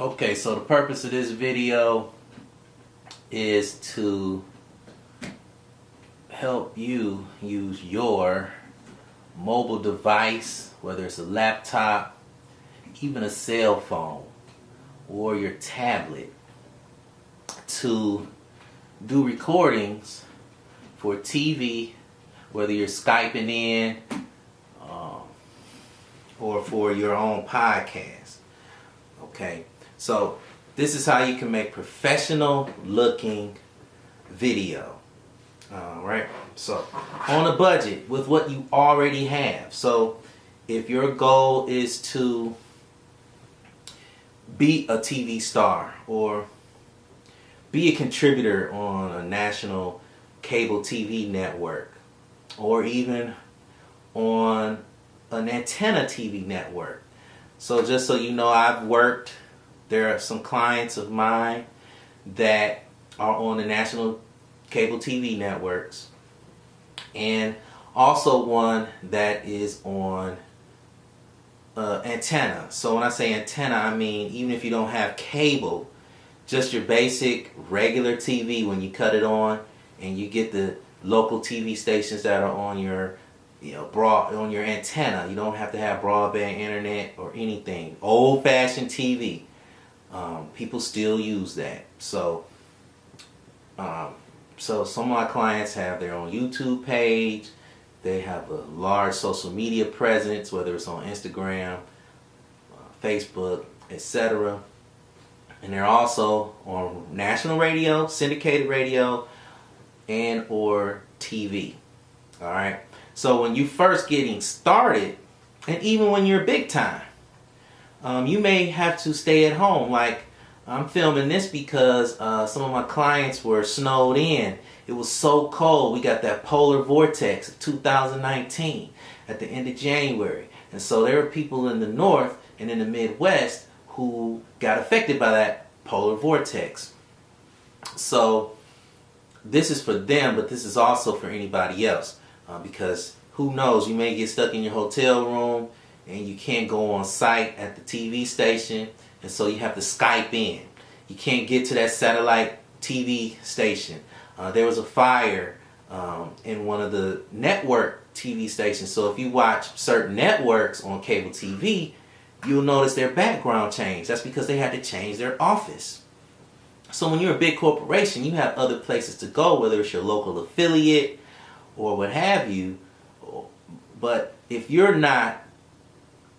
Okay, so the purpose of this video is to help you use your mobile device, whether it's a laptop, even a cell phone, or your tablet, to do recordings for TV, whether you're Skyping in or for your own podcast. Okay, so this is how you can make professional looking video. Alright, so on a budget with what you already have. So if your goal is to be a TV star or be a contributor on a national cable TV network or even on an antenna TV network. So just so you know, there are some clients of mine that are on the national cable TV networks, and also one that is on antenna. So when I say antenna, I mean even if you don't have cable, just your basic regular TV, when you cut it on and you get the local TV stations that are on your on your antenna. You don't have to have broadband internet or anything. Old-fashioned TV. People still use that. So some of my clients have their own YouTube page. They have a large social media presence, whether it's on Instagram, Facebook, etc. And they're also on national radio, syndicated radio, and or TV. All right. So when you first getting started, and even when you're big time, you may have to stay at home. Like, I'm filming this because some of my clients were snowed in. It was so cold. We got that polar vortex of 2019 at the end of January. And so there were people in the north and in the Midwest who got affected by that polar vortex. So this is for them, but this is also for anybody else. Because who knows, you may get stuck in your hotel room and you can't go on site at the TV station, and so you have to Skype in. You can't get to that satellite TV station. There was a fire in one of the network TV stations, so if you watch certain networks on cable TV, you'll notice their background changed. That's because they had to change their office. So when you're a big corporation, you have other places to go, whether it's your local affiliate or what have you. But if you're not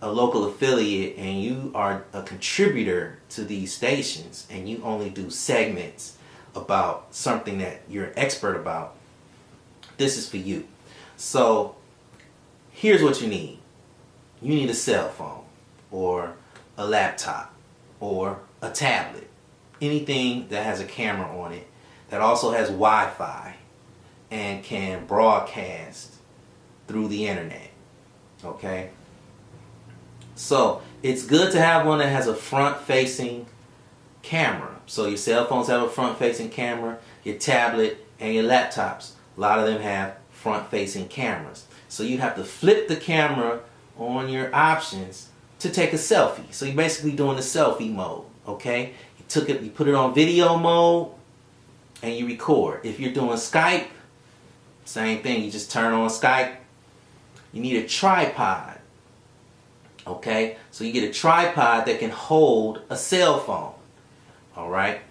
a local affiliate and you are a contributor to these stations and you only do segments about something that you're an expert about, this is for you. So here's what you need. You need a cell phone or a laptop or a tablet. Anything that has a camera on it that also has Wi-Fi and can broadcast through the internet. Okay? So it's good to have one that has a front-facing camera. So your cell phones have a front-facing camera, your tablet and your laptops, a lot of them have front-facing cameras. So you have to flip the camera on your options to take a selfie. So you're basically doing the selfie mode. Okay? You put it on video mode and you record. If you're doing Skype, same thing. You just turn on Skype. You need a tripod. Okay? So you get a tripod that can hold a cell phone. Alright?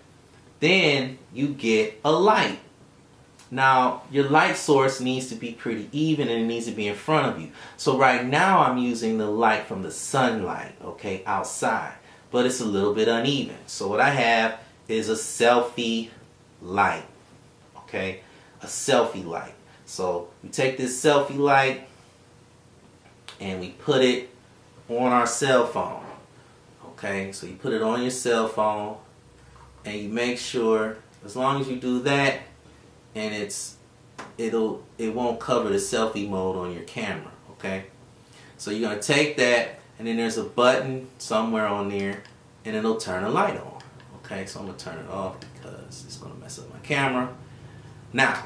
Then you get a light. Now, your light source needs to be pretty even and it needs to be in front of you. So right now I'm using the light from the sunlight, okay, outside. But it's a little bit uneven. So what I have is a selfie light. Okay? A selfie light. So we take this selfie light and we put it on our cell phone. Okay? So you put it on your cell phone and you make sure, as long as you do that, and it won't cover the selfie mode on your camera. Okay? So you're going to take that, and then there's a button somewhere on there and it'll turn the light on. Okay? So I'm going to turn it off because it's going to mess up my camera. Now,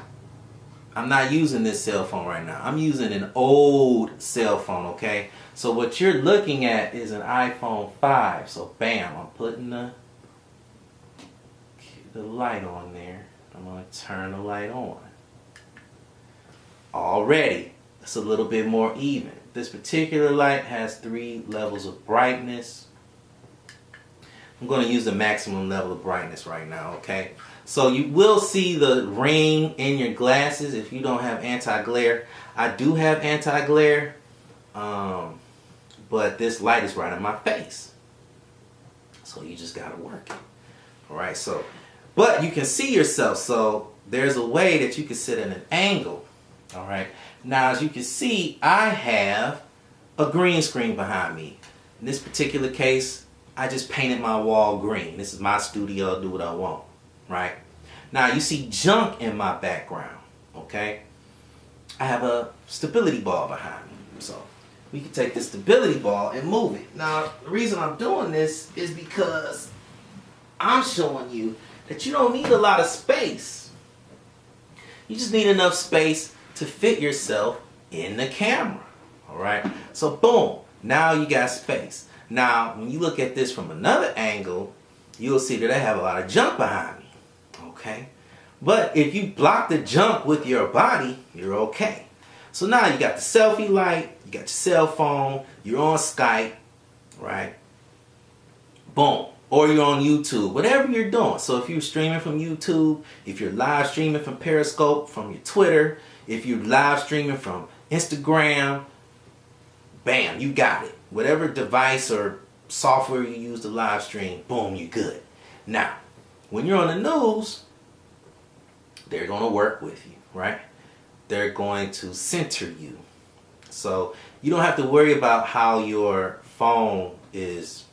I'm not using this cell phone right now. I'm using an old cell phone, okay? So what you're looking at is an iPhone 5. So bam, I'm putting the light on there. I'm going to turn the light on. Already, it's a little bit more even. This particular light has 3 levels of brightness. I'm going to use the maximum level of brightness right now, okay? So you will see the ring in your glasses if you don't have anti-glare. I do have anti-glare, but this light is right in my face. So you just got to work it. All right, so, but you can see yourself, so there's a way that you can sit at an angle. All right, now as you can see, I have a green screen behind me. In this particular case, I just painted my wall green. This is my studio, I'll do what I want, right? Now you see junk in my background, okay? I have a stability ball behind me. So we can take this stability ball and move it. Now the reason I'm doing this is because I'm showing you that you don't need a lot of space. You just need enough space to fit yourself in the camera, all right? So boom, now you got space. Now, when you look at this from another angle, you'll see that I have a lot of junk behind me, okay? But if you block the junk with your body, you're okay. So now you got the selfie light, you got your cell phone, you're on Skype, right? Boom. Or you're on YouTube, whatever you're doing. So if you're streaming from YouTube, if you're live streaming from Periscope, from your Twitter, if you're live streaming from Instagram, bam, you got it. Whatever device or software you use to live stream, boom, you're good. Now, when you're on the news, they're going to work with you, right? They're going to center you. So you don't have to worry about how your phone is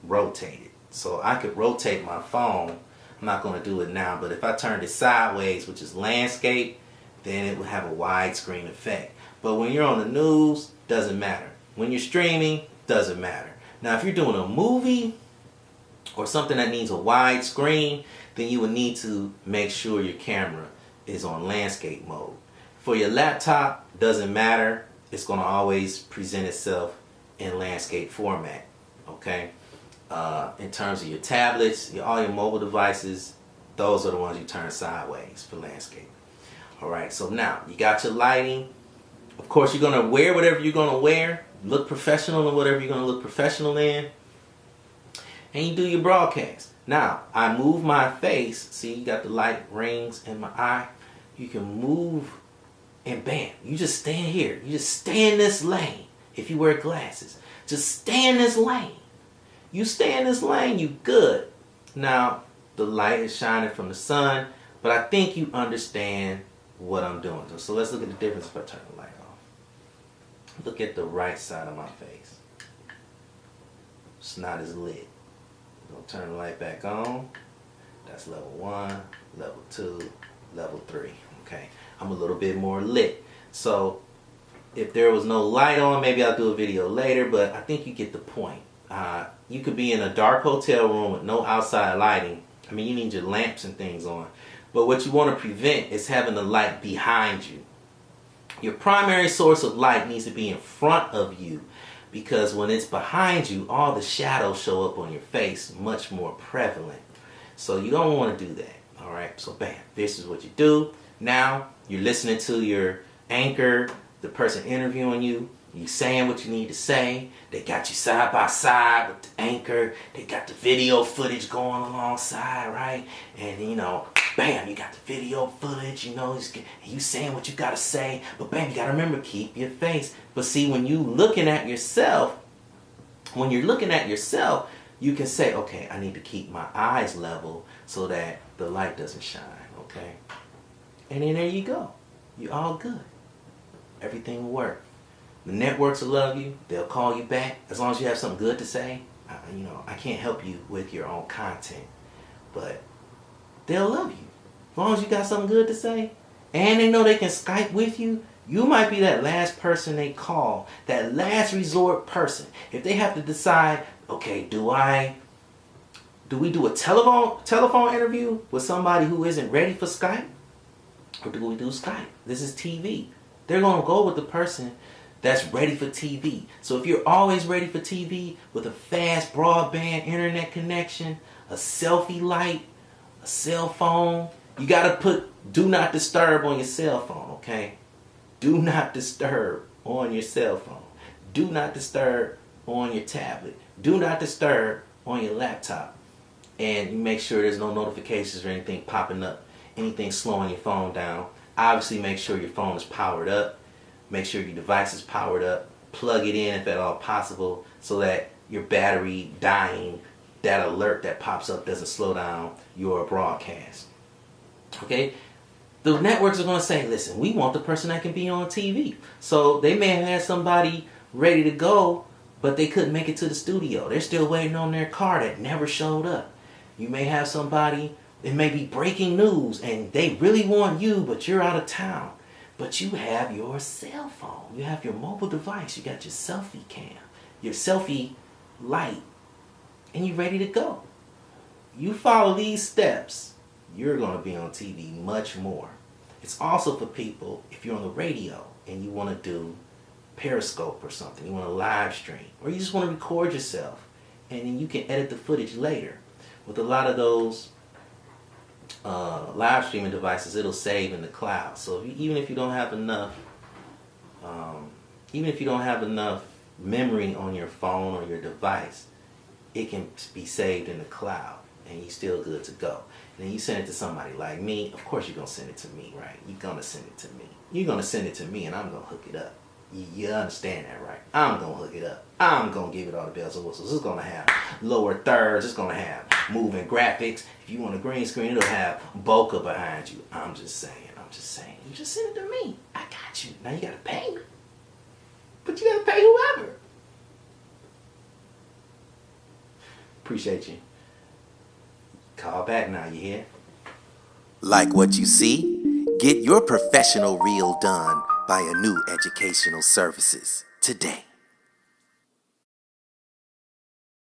rotated. So I could rotate my phone. I'm not going to do it now, but if I turned it sideways, which is landscape, then it would have a widescreen effect. But when you're on the news, doesn't matter. When you're streaming, doesn't matter. Now, if you're doing a movie or something that needs a wide screen, then you would need to make sure your camera is on landscape mode. For your laptop, doesn't matter. It's going to always present itself in landscape format, okay? In terms of your tablets, all your mobile devices, those are the ones you turn sideways for landscape. All right, so now you got your lighting. Of course, you're going to wear whatever you're going to wear. Look professional in whatever you're going to look professional in. And you do your broadcast. Now, I move my face. See, you got the light rings in my eye. You can move and bam. You just stand here. You just stay in this lane. If you wear glasses, just stay in this lane. You stay in this lane, you good. Now, the light is shining from the sun, but I think you understand what I'm doing. So let's look at the difference if I turn the light off. Look at the right side of my face. It's not as lit. We're going to turn the light back on. That's level 1, level 2, level 3. Okay, I'm a little bit more lit. So if there was no light on, maybe I'll do a video later, but I think you get the point. You could be in a dark hotel room with no outside lighting. I mean, you need your lamps and things on. But what you want to prevent is having the light behind you. Your primary source of light needs to be in front of you, because when it's behind you, all the shadows show up on your face much more prevalent. So you don't want to do that. All right, so bam, this is what you do. Now you're listening to your anchor, the person interviewing you. You saying what you need to say. They got you side by side with the anchor. They got the video footage going alongside, right? And you know, bam, you got the video footage, you know, you saying what you gotta say, but bam, you gotta remember, keep your face. But see, when you're looking at yourself, you can say, okay, I need to keep my eyes level so that the light doesn't shine, okay? And then there you go. You're all good. Everything will work. The networks will love you. They'll call you back as long as you have something good to say. You know, I can't help you with your own content, but they'll love you as long as you got something good to say. And they know they can Skype with you. You might be that last person they call, that last resort person. If they have to decide, okay, do we do a telephone interview with somebody who isn't ready for Skype, or do we do Skype? This is TV. They're gonna go with the person that's ready for TV. So if you're always ready for TV with a fast broadband internet connection, a selfie light, a cell phone, you gotta put do not disturb on your cell phone, okay? Do not disturb on your cell phone. Do not disturb on your tablet. Do not disturb on your laptop. And you make sure there's no notifications or anything popping up, anything slowing your phone down. Obviously make sure your phone is powered up. Make sure your device is powered up. Plug it in if at all possible so that your battery dying, that alert that pops up doesn't slow down your broadcast. Okay? The networks are going to say, listen, we want the person that can be on TV. So they may have had somebody ready to go, but they couldn't make it to the studio. They're still waiting on their car that never showed up. You may have somebody, it may be breaking news, and they really want you, but you're out of town. But you have your cell phone. You have your mobile device. You got your selfie cam, your selfie light, and you're ready to go. You follow these steps, you're going to be on TV much more. It's also for people, if you're on the radio and you want to do Periscope or something, you want to live stream, or you just want to record yourself, and then you can edit the footage later. With a lot of those live streaming devices, it'll save in the cloud. So even if you don't have enough, memory on your phone or your device, it can be saved in the cloud, and you're still good to go. And then you send it to somebody like me. Of course, you're gonna send it to me, right? You're gonna send it to me. You're gonna send it to me, and I'm gonna hook it up. You understand that, right? I'm gonna hook it up. I'm gonna give it all the bells and whistles. It's gonna have lower thirds. It's gonna have moving graphics. If you want a green screen, it'll have bokeh behind you. I'm just saying. You just send it to me. I got you. Now you gotta pay me. But you gotta pay whoever. Appreciate you. Call back now, you hear? Like what you see? Get your professional reel done by Anu Educational Services today.